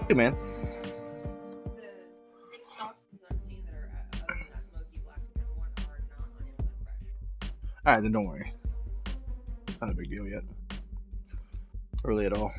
Hey, man. All right, then don't worry. It's not a big deal yet. Really at all.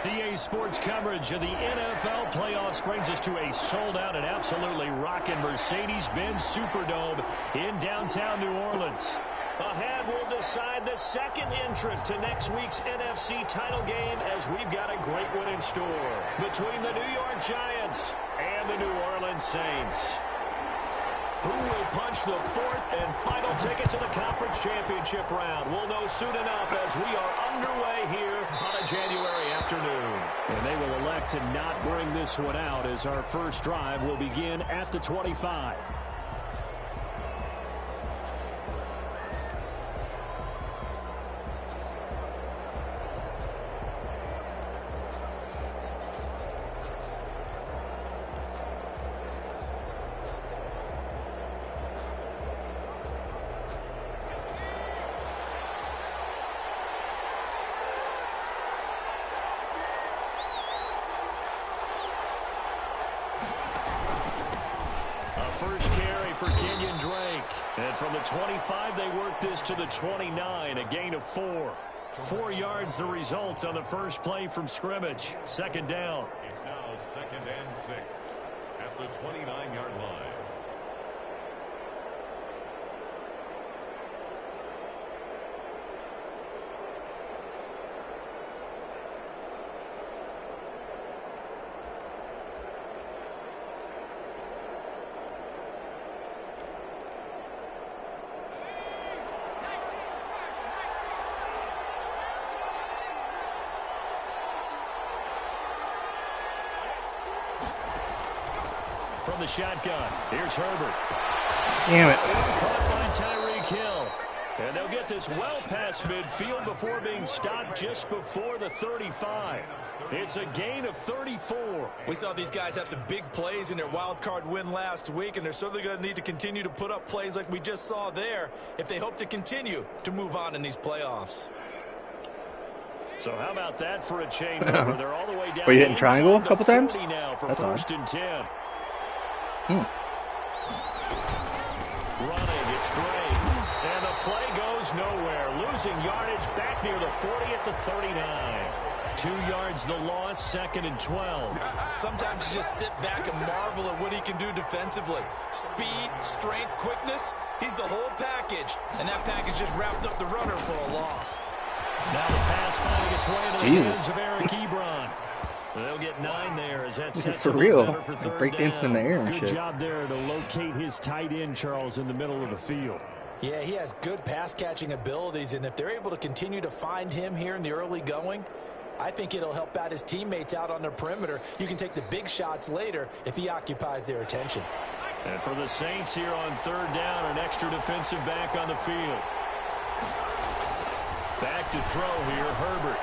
EA Sports coverage of the NFL playoffs brings us to a sold-out and absolutely rocking Mercedes-Benz Superdome in downtown New Orleans. Ahead, we'll decide the second entrant to next week's NFC title game as we've got a great one in store between the New York Giants and the New Orleans Saints. Who will punch the fourth and final ticket to the conference championship round? We'll know soon enough as we are underway here on a January afternoon. And they will elect to not bring this one out as our first drive will begin at the 25. First carry for Kenyon Drake. And from the 25, they work this to the 29, a gain of 4. 4 yards the result on the first play from scrimmage. Second down. It's now 2nd and 6 at the 29-yard line. From the shotgun, here's Herbert. Damn it. Caught by Tyreek Hill. And they'll get this well past midfield before being stopped just before the 35. It's a gain of 34. We saw these guys have some big plays in their wild card win last week, and they're certainly going to need to continue to put up plays like we just saw there if they hope to continue to move on in these playoffs. So how about that for a chain over? They're all the way down. Were you hitting triangle a couple times? Now for That's first and 10. Hmm. Running, it's Drake. And the play goes nowhere. Losing yardage back near the 40 at the 39. 2 yards the loss, 2nd and 12. Sometimes you just sit back and marvel at what he can do defensively. Speed, strength, quickness, he's the whole package. And that package just wrapped up the runner for a loss. Now the pass finding its way into the hands of Eric Ebron. They'll get 9 there as that sets for him real. better for third Break dancing in the air and Good shit. job there to locate his tight end, Charles, in the middle of the field. Yeah, he has good pass-catching abilities, and if they're able to continue to find him here in the early going, I think it'll help out his teammates out on their perimeter. You can take the big shots later if he occupies their attention. And for the Saints here on third down, an extra defensive back on the field. Back to throw here, Herbert.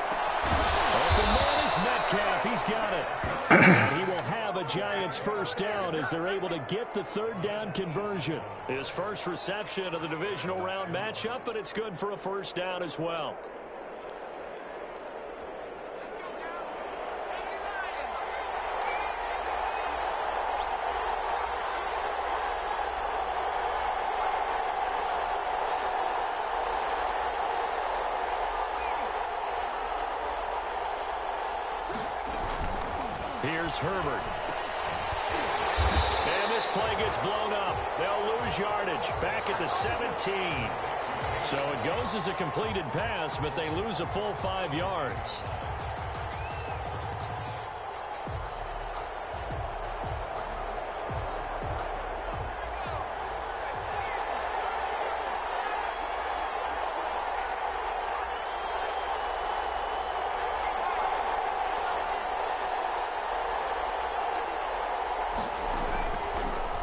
Open man is Metcalf. He's got it. And he will have a Giants first down as they're able to get the third down conversion. His first reception of the divisional round matchup, but it's good for a first down as well. Here's Herbert. And this play gets blown up. They'll lose yardage back at the 17. So it goes as a completed pass, but they lose a full 5 yards.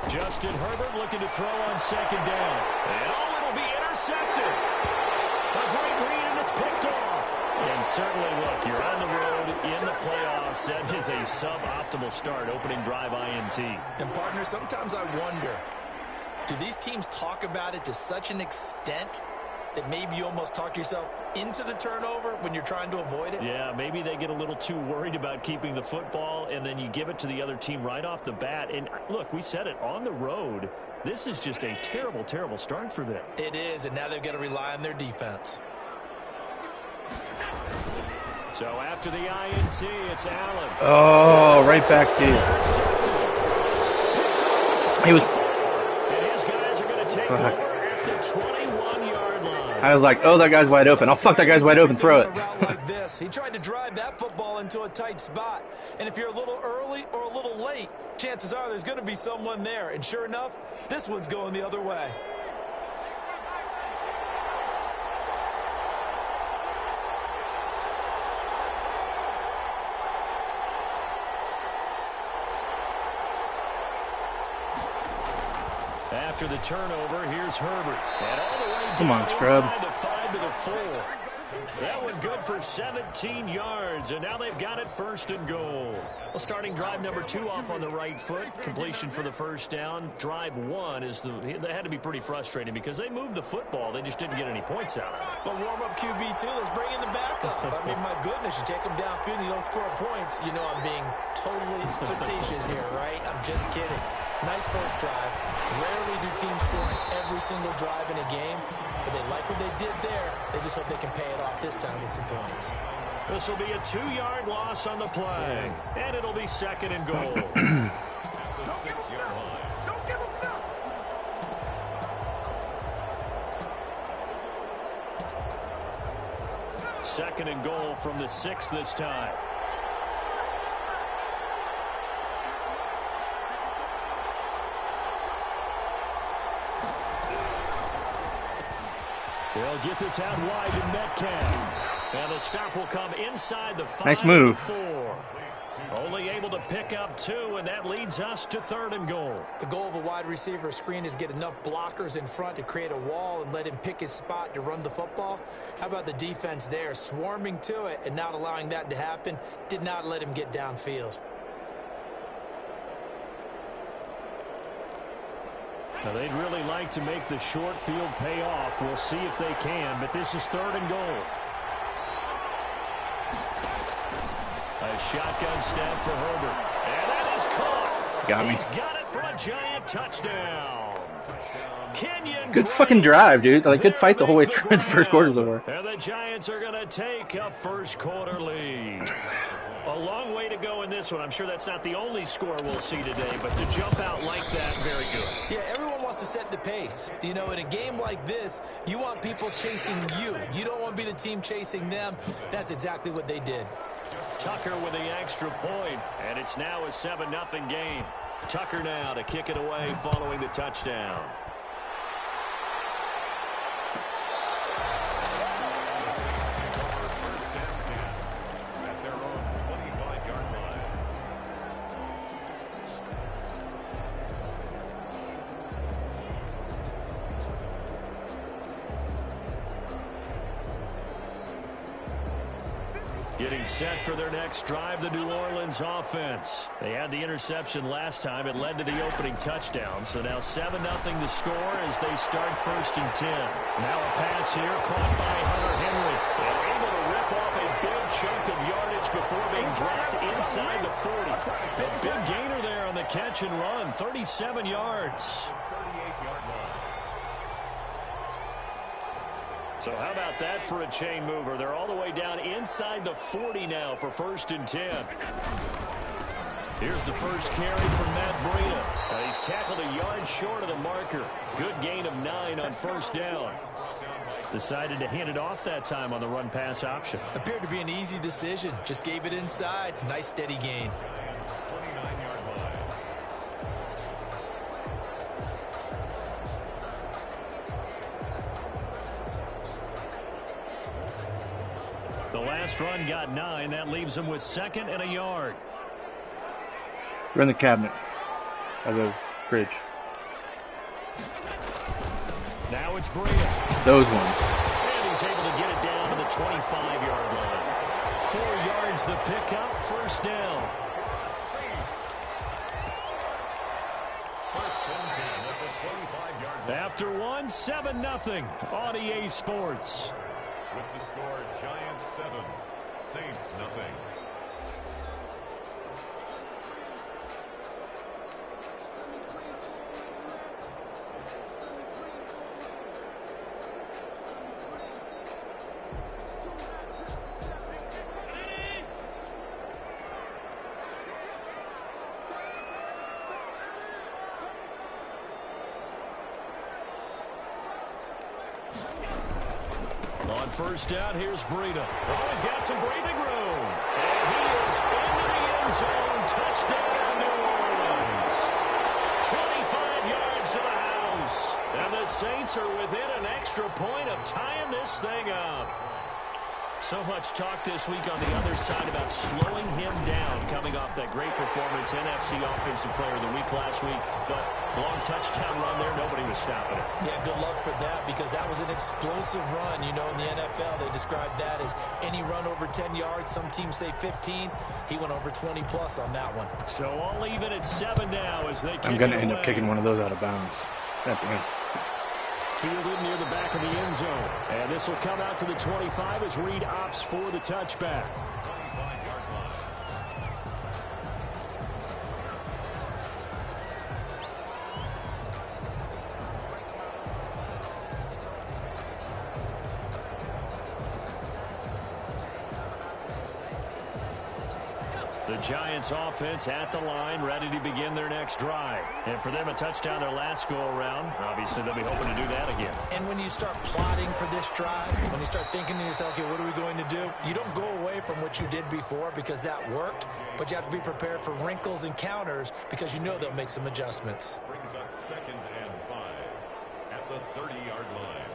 Justin Herbert looking to throw on second down. And oh, it'll be intercepted. A great read, and it's picked off. And certainly, look, you're on the road in the playoffs. That is a suboptimal start, opening drive INT. And, partner, sometimes I wonder, Do these teams talk about it to such an extent that maybe you almost talk yourself into the turnover when you're trying to avoid it? Yeah, maybe they get a little too worried about keeping the football, and then you give it to the other team right off the bat. And look, we said it, on the road, this is just a terrible, terrible start for them. It is, and now they've got to rely on their defense. So after the INT, it's Allen. Oh, right back to you. He was. And his guys are going to take over at the 21-yard line. I was like, oh, that guy's wide open. Oh, fuck, that guy's wide open. Throw it. Like this. He tried to drive that football into a tight spot. And if you're a little early or a little late, chances are there's going to be someone there. And sure enough, this one's going the other way. After the turnover, here's Herbert. And all the way Come on, down scrub. inside the 5 to the 4. That one good for 17 yards, and now they've got it 1st and goal. Well, starting drive number 2 off on the right foot. Completion for the first down. Drive 1 that had to be pretty frustrating because they moved the football. They just didn't get any points out of it. But warm-up QB, too. Let's bring in the backup. I mean, my goodness, you take them downfield and you don't score points. You know I'm being totally facetious here, right? I'm just kidding. Nice first drive. Rarely do teams score on every single drive in a game, but they like what they did there. They just hope they can pay it off this time with some points. This will be a 2-yard loss on the play, and it'll be 2nd and goal. At the 6-yard line. Don't give him up. 2nd and goal from the 6 this time. They'll get this out wide to Metcalf. And the stop will come inside the 5. Nice move. 4. Only able to pick up 2, and that leads us to 3rd and goal. The goal of a wide receiver screen is get enough blockers in front to create a wall and let him pick his spot to run the football. How about the defense there, swarming to it and not allowing that to happen? Did not let him get downfield. Now, they'd really like to make the short field pay off. We'll see if they can, but this is 3rd and goal. A shotgun snap for Herbert. And that is caught. Got me. He's got it for a giant touchdown. Kenyon Good Drake. fucking drive, dude. Like, good fight the whole way through. The first quarter's over. And the Giants are going to take a first-quarter lead. A long way to go in this one. I'm sure that's not the only score we'll see today, but to jump out like that, very good. Yeah, everyone wants to set the pace. You know, in a game like this, you want people chasing you. You don't want to be the team chasing them. That's exactly what they did. Tucker with the extra point, and it's now a 7-0 game. Tucker now to kick it away following the touchdown. At their own 25-yard line. Getting set for their next drive, the New Orleans offense. They had the interception last time. It led to the opening touchdown. So now 7-0 to score as they start 1st and 10. Now a pass here caught by Hunter Henry. And able to rip off a big chunk of yardage before being dropped inside the 40. A big gainer there on the catch and run, 37 yards. 38-yard line. So how about that for a chain mover? They're all the way down inside the 40 now for 1st and 10. Here's the first carry from Matt Breida. He's tackled a yard short of the marker. Good gain of 9 on 1st down. Decided to hand it off that time on the run-pass option. Appeared to be an easy decision. Just gave it inside. Nice steady gain. 29-yard line. The last run got 9. That leaves him with 2nd and a yard. We're in the cabinet. Of the fridge. Now it's Breida. Those ones. And he's able to get it down to the 25-yard line. 4 yards the pickup, 1st down. 1st and 10 at the 25-yard After one, 7-0 on EA Sports. With the score, Giants 7, Saints nothing. On first down, here's Breida. Oh, he's got some breathing room. And he is into the end zone. Touchdown, New Orleans. 25 yards to the house. And the Saints are within an extra point of tying this thing up. So much talk this week on the other side about slowing him down coming off that great performance, NFC Offensive Player of the Week last week. But long touchdown run there, nobody was stopping it. Yeah, good luck for that because that was an explosive run. You know, in the NFL, they describe that as any run over 10 yards. Some teams say 15. He went over 20-plus on that one. So all even at 7 now as they kick I'm going to it end away. up kicking one of those out of bounds at the end. Fielded near the back of the end zone. And this will come out to the 25 as Reed opts for the touchback. The Giants offense at the line, ready to begin their next drive. And for them, a touchdown their last go-around. Obviously, they'll be hoping to do that again. And when you start plotting for this drive, when you start thinking to yourself, okay, what are we going to do? You don't go away from what you did before because that worked, but you have to be prepared for wrinkles and counters because you know they'll make some adjustments. Brings up 2nd and 5 at the 30-yard line.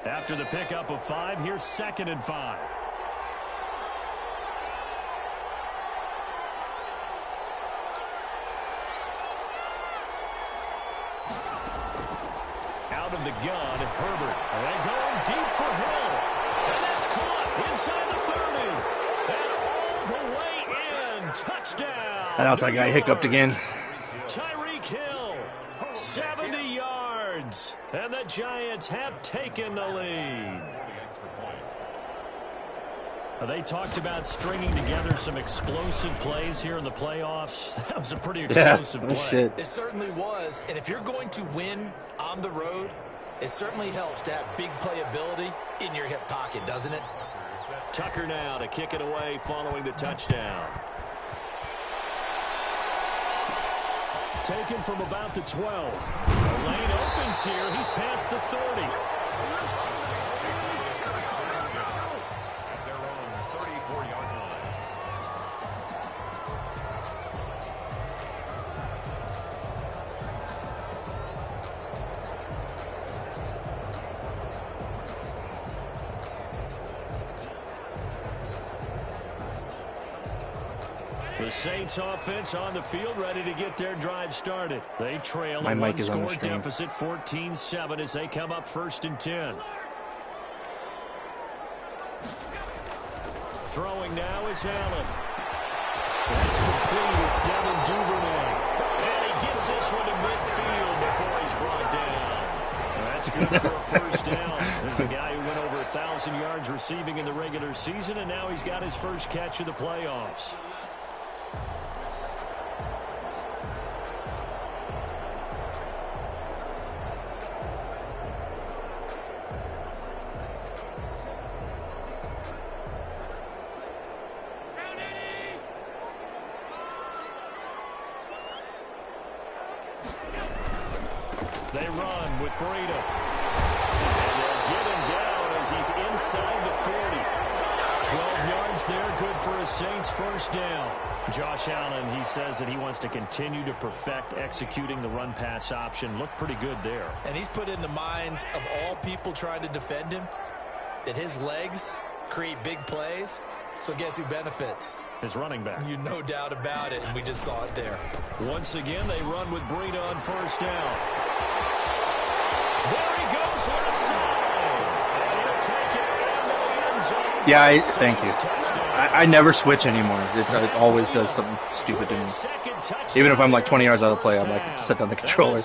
After the pickup of 5, here's 2nd and 5. Out of the gun, Herbert. And they going deep for Hill. And that's caught inside the 30. And all the way in. Touchdown. That outside guy hiccuped again. Tyreek Hill, 70 yards. And the Giants have taken the lead. They talked about stringing together some explosive plays here in the playoffs. That was a pretty explosive play. Shit. It certainly was. And if you're going to win on the road, it certainly helps to have big playability in your hip pocket, doesn't it? Tucker now to kick it away following the touchdown. Taken from about the 12. The lane opens here. He's past the 30. At their own 34-yard line. The Saints offense on the field ready to get their drive started. They trail My a mic is on the one-score screen. deficit, 14-7 as they come up 1st and 10. Throwing now is Allen. That's complete. It's Devin Duvernay. And he gets this one to midfield before he's brought down. That's good for a first down. There's a guy who went over 1,000 yards receiving in the regular season, and now he's got his first catch of the playoffs. They run with Breida. And they'll get him down as he's inside the 40. 12 yards there, good for a Saints first down. Josh Allen, he says that he wants to continue to perfect executing the run-pass option. Looked pretty good there. And he's put in the minds of all people trying to defend him that his legs create big plays. So guess who benefits? His running back. You no doubt about it, and we just saw it there. Once again, they run with Breida on first down. There he goes left side. And he'll take it into the end zone. Yeah, thank you. Touchdown. I never switch anymore. It always does something stupid to me. Even if I'm like 20 yards out of the play, I'm like, set down the controller.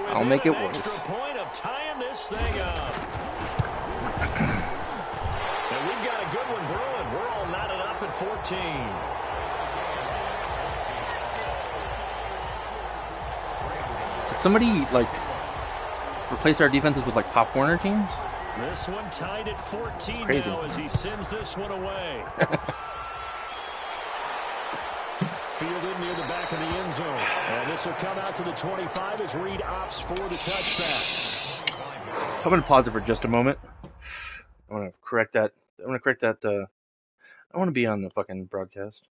I'll make it worse. Point of tying this thing up. And we've got a good one brewing. We're all knotted up at 14. Did somebody like replace our defenses with like Pop Warner teams? This one tied at 14 Crazy. now as he sends this one away. Fielded near the back of the end zone. And this will come out to the 25 as Reed opts for the touchback. I'm going to pause it for just a moment. I want to correct that. I want to be on the fucking broadcast.